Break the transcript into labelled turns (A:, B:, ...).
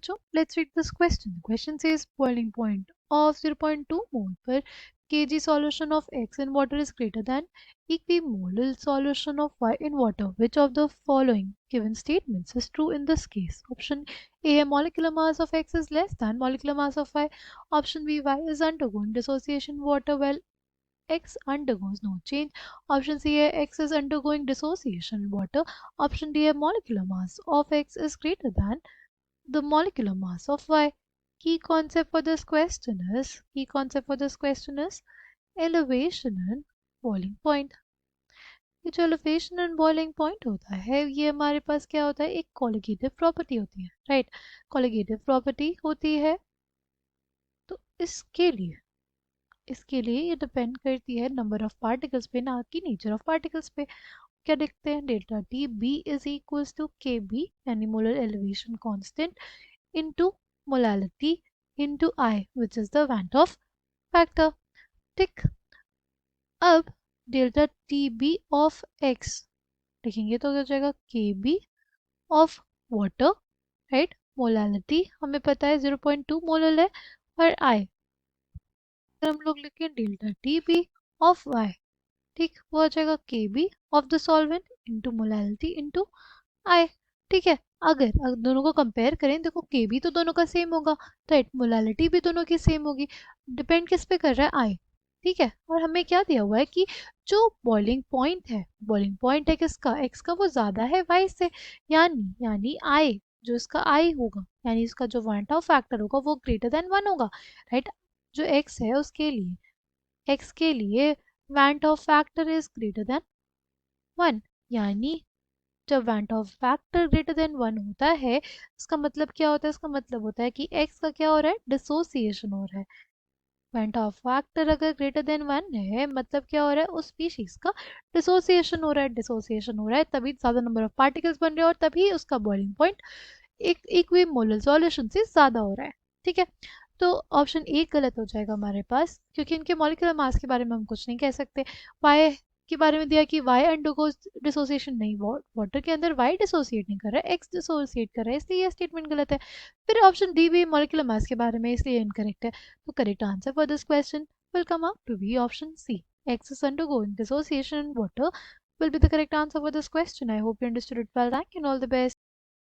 A: बच्चों, let's read this question. The question says boiling point of 0.2 mole per kg solution of X in water is greater than equimolar solution of Y in water. Which of the following given statements is true in this case? Option A, molecular mass of X is less than molecular mass of Y. Option B, Y is undergoing dissociation in water while X undergoes no change. Option C, X is undergoing dissociation in water. Option D, molecular mass of X is greater than the molecular mass of Y. Key concept for this question is elevation and boiling point. ये जो elevation and boiling point होता है ये हमारे पास क्या होता है, एक colligative property होती है, राइट? colligative property होती है, तो इसके लिए ये डिपेंड करती है नंबर ऑफ पार्टिकल्स पे, ना कि नेचर ऑफ पार्टिकल्स पे. क्या देखते हैं, delta T B is equals to K B यानी molal elevation constant into molality into I which is the van't Hoff factor. ठीक, अब delta T B of X लिखेंगे तो क्या हो जाएगा, K B of water, right? Molality हमें पता है 0.2 मोलर है, और आई हम लोग लिखें delta T B of Y. ठीक, वो आ जाएगा K B of the solvent into molality into i. ठीक है, अगर दोनों को कंपेयर करें, देखो के बी तो दोनों का सेम होगा, राइट? मोलालिटी भी दोनों की सेम होगी. डिपेंड किस पे कर रहा है, आई. ठीक है, और हमें क्या दिया हुआ है कि जो बॉइलिंग पॉइंट है किसका, एक्स का, वो ज़्यादा है वाई से, यानी आई, जो इसका आई होगा यानी इसका जो वांट ऑफ फैक्टर होगा वो ग्रेटर देन 1 होगा, राइट? जो एक्स है उसके लिए, एक्स के लिए want of factor is greater than 1, यानी जब want of factor greater than 1 होता है, इसका मतलब क्या होता है, इसका मतलब होता है कि एक्स का क्या हो रहा है, डिसोसिएशन हो रहा है. वांट ऑफ फैक्टर अगर ग्रेटर देन 1 है, मतलब क्या हो रहा है, उस स्पीशीज का डिसोसिएशन हो रहा है, तभी ज़्यादा नंबर ऑफ पार्टिकल्स बन रहे हैं और तभी उसका बॉइलिंग पॉइंट एक इक्विमोलर सॉल्यूशन से ज़्यादा हो रहा है. ठीक है, तो ऑप्शन ए गलत हो जाएगा हमारे पास, क्योंकि इनके मॉलिक्यूलर मास के बारे में हम कुछ नहीं कह सकते. वाई के बारे में दिया कि वाई अंडरगोज डिसोसिएशन, नहीं, वाटर के अंदर वाई डिसोसिएट नहीं कर रहा है, एक्स डिसोसिएट कर रहा है, इसलिए यह स्टेटमेंट गलत है. फिर ऑप्शन डी भी मॉलिक्यूलर मास के बारे में, इसलिए इनकरेक्ट है. तो correct answer for this question will come out to be option C, X is undergoing dissociation in water will be the correct answer for this question. I hope you understood it well. Thank you and all the best.